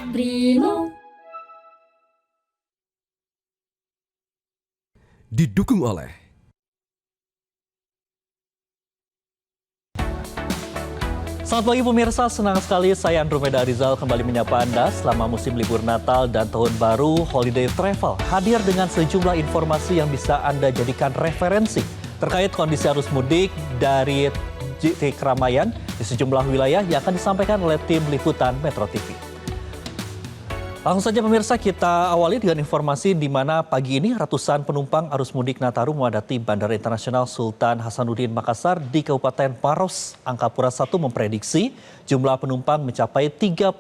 Brimo. Didukung oleh Selamat pagi pemirsa, senang sekali saya Andromeda Arizal kembali menyapa Anda selama musim libur Natal dan Tahun Baru Holiday Travel. Hadir dengan sejumlah informasi yang bisa Anda jadikan referensi terkait kondisi arus mudik dari titik keramaian di sejumlah wilayah yang akan disampaikan oleh tim liputan Metro TV. Langsung saja pemirsa, kita awali dengan informasi di mana pagi ini ratusan penumpang arus mudik Nataru memadati Bandara Internasional Sultan Hasanuddin Makassar di Kabupaten Maros. Angkapura 1 memprediksi jumlah penumpang mencapai 38.000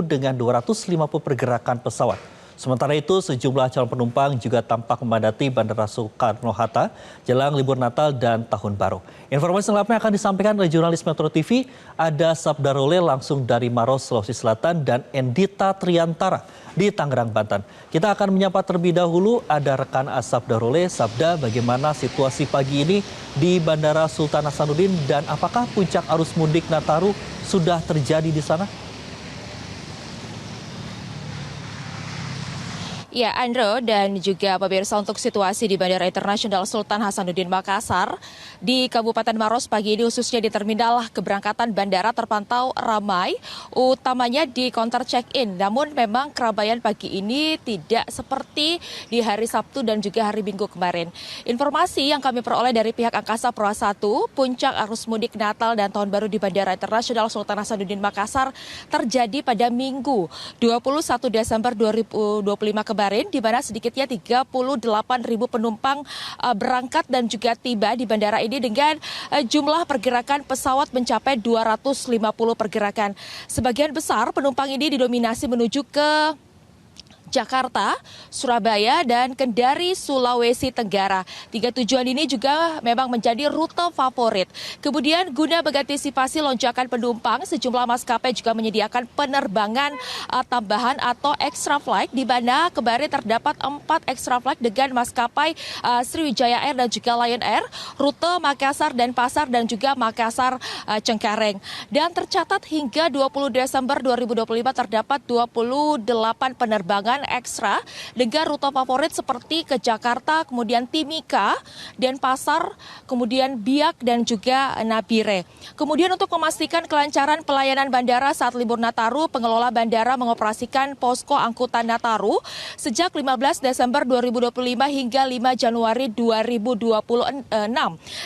dengan 250 pergerakan pesawat. Sementara itu, sejumlah calon penumpang juga tampak memadati Bandara Soekarno-Hatta jelang libur Natal dan Tahun Baru. Informasi selengkapnya akan disampaikan oleh jurnalis Metro TV, ada Sabda Role langsung dari Maros, Sulawesi Selatan, dan Endita Triantara di Tangerang, Banten. Kita akan menyapa terlebih dahulu, ada rekan Sabda Role. Sabda, bagaimana situasi pagi ini di Bandara Sultan Hasanuddin dan apakah puncak arus mudik Nataru sudah terjadi di sana? Ya, Andro dan juga pemirsa, untuk situasi di Bandara Internasional Sultan Hasanuddin Makassar di Kabupaten Maros pagi ini khususnya di terminal keberangkatan bandara terpantau ramai, utamanya di counter check-in. Namun memang keramaian pagi ini tidak seperti di hari Sabtu dan juga hari Minggu kemarin. Informasi yang kami peroleh dari pihak Angkasa Pura I, puncak arus mudik Natal dan Tahun Baru di Bandara Internasional Sultan Hasanuddin Makassar terjadi pada Minggu 21 Desember 2025 kemarin, di mana sedikitnya 38.000 penumpang berangkat dan juga tiba di bandara ini dengan jumlah pergerakan pesawat mencapai 250 pergerakan. Sebagian besar penumpang ini didominasi menuju ke Jakarta, Surabaya, dan Kendari, Sulawesi Tenggara. Tiga tujuan ini juga memang menjadi rute favorit. Kemudian guna mengantisipasi lonjakan penumpang, sejumlah maskapai juga menyediakan penerbangan tambahan atau extra flight, di mana kemarin terdapat 4 extra flight dengan maskapai Sriwijaya Air dan juga Lion Air, rute Makassar dan Pasar dan juga Makassar Cengkareng. Dan tercatat hingga 20 Desember 2025 terdapat 28 penerbangan ekstra dengan rute favorit seperti ke Jakarta, kemudian Timika, Denpasar, kemudian Biak dan juga Nabire. Kemudian untuk memastikan kelancaran pelayanan bandara saat libur Nataru, pengelola bandara mengoperasikan posko angkutan Nataru sejak 15 Desember 2025 hingga 5 Januari 2026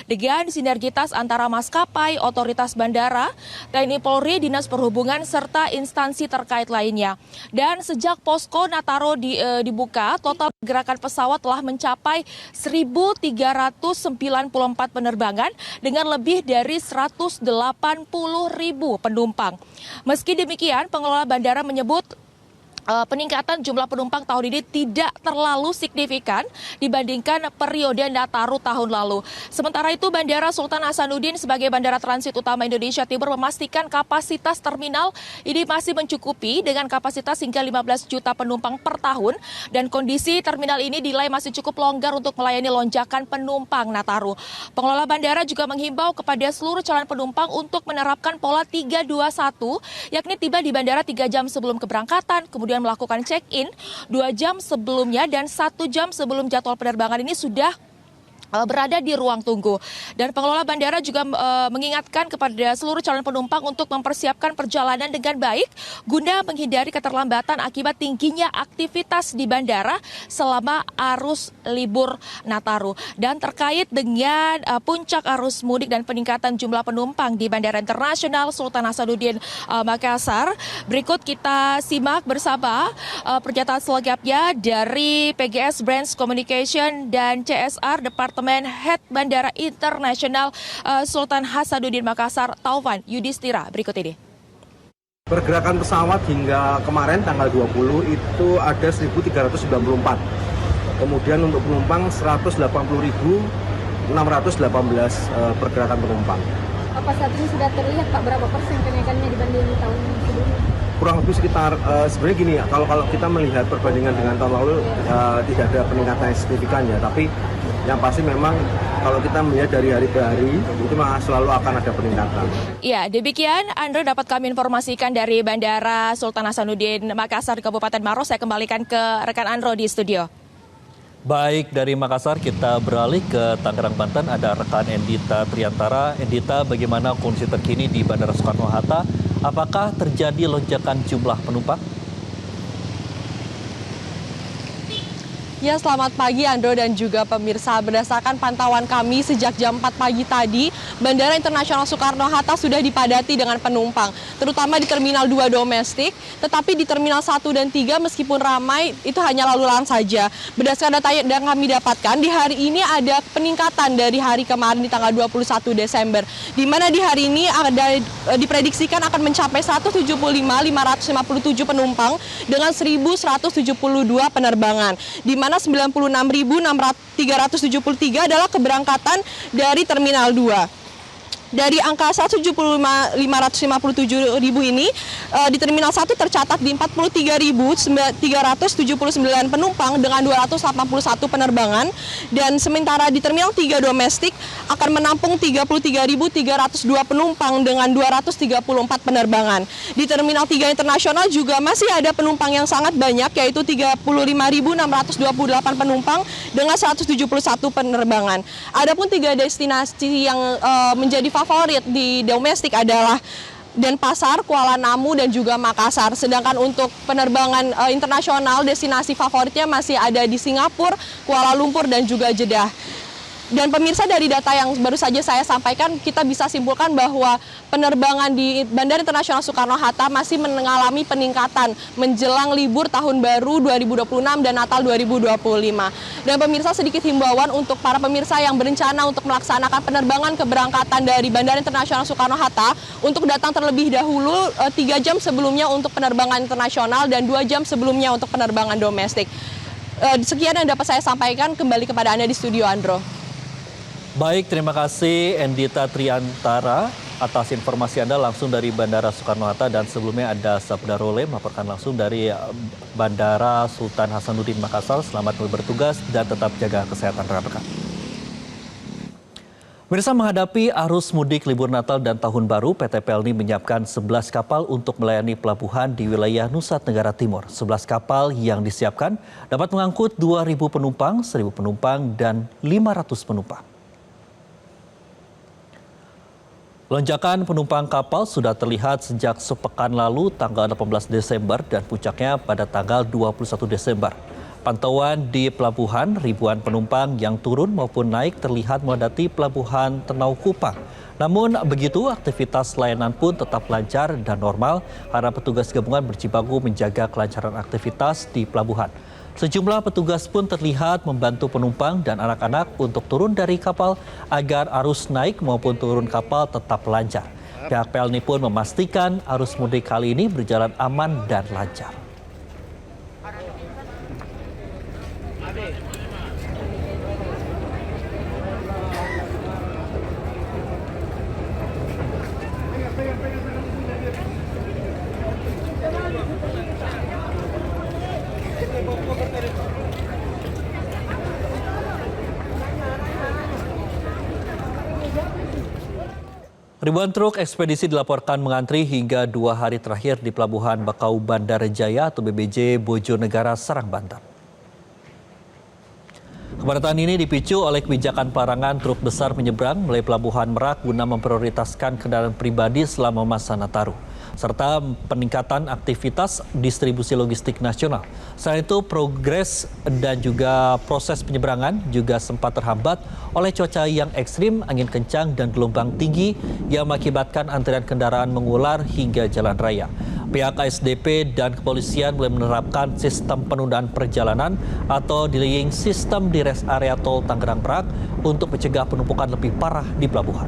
dengan sinergitas antara maskapai, otoritas bandara, TNI Polri, Dinas Perhubungan serta instansi terkait lainnya. Dan sejak posko Nataru dibuka, total pergerakan pesawat telah mencapai 1.394 penerbangan dengan lebih dari 180.000 penumpang. Meski demikian, pengelola bandara menyebut peningkatan jumlah penumpang tahun ini tidak terlalu signifikan dibandingkan periode Nataru tahun lalu. Sementara itu, Bandara Sultan Hasanuddin sebagai bandara transit utama Indonesia Timur memastikan kapasitas terminal ini masih mencukupi dengan kapasitas hingga 15 juta penumpang per tahun, dan kondisi terminal ini dinilai masih cukup longgar untuk melayani lonjakan penumpang Nataru. Pengelola bandara juga menghimbau kepada seluruh calon penumpang untuk menerapkan pola 321, yakni tiba di bandara 3 jam sebelum keberangkatan, kemudian melakukan check-in 2 jam sebelumnya, dan 1 jam sebelum jadwal penerbangan ini sudah berada di ruang tunggu. Dan pengelola bandara juga mengingatkan kepada seluruh calon penumpang untuk mempersiapkan perjalanan dengan baik guna menghindari keterlambatan akibat tingginya aktivitas di bandara selama arus libur Nataru. Dan terkait dengan puncak arus mudik dan peningkatan jumlah penumpang di Bandara Internasional Sultan Hasanuddin Makassar, berikut kita simak bersama pernyataan selengkapnya dari PGS Branch Communication dan CSR Departemen Head Bandara Internasional Sultan Hasanuddin Makassar, Taufan Yudhistira, berikut ini. Pergerakan pesawat hingga kemarin tanggal 20 itu ada 1.394. Kemudian untuk penumpang 180.618 pergerakan penumpang. Apa saat ini sudah terlihat Pak berapa persen kenaikannya dibanding tahun sebelumnya? Kurang lebih sekitar, sebenarnya gini ya, kalau kita melihat perbandingan dengan tahun lalu tidak ada peningkatan yang signifikan ya, tapi Yang pasti memang kalau kita melihat dari hari ke hari itu memang selalu akan ada peningkatan. Ya, demikian Andro dapat kami informasikan dari Bandara Sultan Hasanuddin Makassar Kabupaten Maros. Saya kembalikan ke rekan Andro di studio. Baik, dari Makassar kita beralih ke Tangerang, Banten. Ada rekan Endita Triantara. Endita, bagaimana kondisi terkini di Bandara Soekarno-Hatta? Apakah terjadi lonjakan jumlah penumpang? Ya, selamat pagi Andro dan juga pemirsa. Berdasarkan pantauan kami sejak jam 4 pagi tadi, Bandara Internasional Soekarno-Hatta sudah dipadati dengan penumpang, terutama di Terminal 2 domestik, tetapi di Terminal 1 dan 3 meskipun ramai, itu hanya lalu lalang saja. Berdasarkan data yang kami dapatkan, di hari ini ada peningkatan dari hari kemarin di tanggal 21 Desember, di mana di hari ini ada diprediksikan akan mencapai 175.557 penumpang dengan 1.172 penerbangan, di mana 96.373 adalah keberangkatan dari Terminal 2. Dari angka 175.557 ribu ini, di Terminal 1 tercatat di 43.379 penumpang dengan 281 penerbangan, dan sementara di Terminal 3 domestik akan menampung 33.302 penumpang dengan 234 penerbangan. Di Terminal 3 internasional juga masih ada penumpang yang sangat banyak, yaitu 35.628 penumpang dengan 171 penerbangan. Adapun 3 destinasi yang menjadi favorit di domestik adalah Denpasar, Kuala Namu, dan juga Makassar. Sedangkan untuk penerbangan internasional, destinasi favoritnya masih ada di Singapura, Kuala Lumpur, dan juga Jeddah. Dan pemirsa, dari data yang baru saja saya sampaikan, kita bisa simpulkan bahwa penerbangan di Bandara Internasional Soekarno-Hatta masih mengalami peningkatan menjelang libur Tahun Baru 2026 dan Natal 2025. Dan pemirsa, sedikit himbauan untuk para pemirsa yang berencana untuk melaksanakan penerbangan keberangkatan dari Bandara Internasional Soekarno-Hatta untuk datang terlebih dahulu 3 jam sebelumnya untuk penerbangan internasional dan 2 jam sebelumnya untuk penerbangan domestik. Sekian yang dapat saya sampaikan, kembali kepada Anda di studio, Andro. Baik, terima kasih Endita Triantara atas informasi Anda langsung dari Bandara Soekarno-Hatta, dan sebelumnya ada Sabda Role melaporkan langsung dari Bandara Sultan Hasanuddin Makassar. Selamat bertugas dan tetap jaga kesehatan rekan-rekan. Pemirsa, menghadapi arus mudik libur Natal dan Tahun Baru, PT Pelni menyiapkan 11 kapal untuk melayani pelabuhan di wilayah Nusa Tenggara Timur. 11 kapal yang disiapkan dapat mengangkut 2.000 penumpang, 1.000 penumpang, dan 500 penumpang. Lonjakan penumpang kapal sudah terlihat sejak sepekan lalu tanggal 18 Desember dan puncaknya pada tanggal 21 Desember. Pantauan di pelabuhan, ribuan penumpang yang turun maupun naik terlihat memadati pelabuhan Tenau Kupang. Namun begitu, aktivitas layanan pun tetap lancar dan normal karena petugas gabungan berjibaku menjaga kelancaran aktivitas di pelabuhan. Sejumlah petugas pun terlihat membantu penumpang dan anak-anak untuk turun dari kapal agar arus naik maupun turun kapal tetap lancar. Pihak Pelni pun memastikan arus mudik kali ini berjalan aman dan lancar. Ribuan truk ekspedisi dilaporkan mengantri hingga 2 hari terakhir di Pelabuhan Bakau Bandara Jaya atau BBJ Bojonegara, Serang, Banten. Kepadatan ini dipicu oleh kebijakan pelarangan truk besar menyeberang melalui Pelabuhan Merak guna memprioritaskan kendaraan pribadi selama masa Nataru, serta peningkatan aktivitas distribusi logistik nasional. Selain itu, progres dan juga proses penyeberangan juga sempat terhambat oleh cuaca yang ekstrim, angin kencang, dan gelombang tinggi yang mengakibatkan antrian kendaraan mengular hingga jalan raya. Pihak ASDP dan kepolisian mulai menerapkan sistem penundaan perjalanan atau delaying system di rest area tol Tangerang Merak untuk mencegah penumpukan lebih parah di pelabuhan.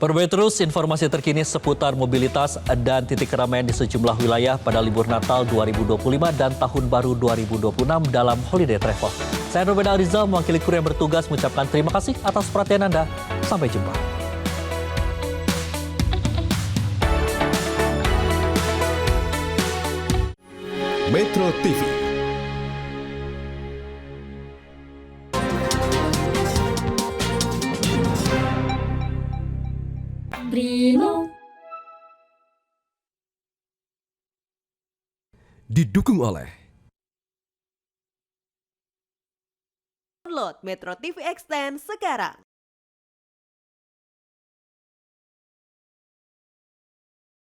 Perbarui terus informasi terkini seputar mobilitas dan titik keramaian di sejumlah wilayah pada libur Natal 2025 dan Tahun Baru 2026 dalam Holiday Travel. Saya Romeda Arizal mewakili kru yang bertugas mengucapkan terima kasih atas perhatian Anda. Sampai jumpa. Metro TV. Didukung oleh Download Metro TV Extend sekarang.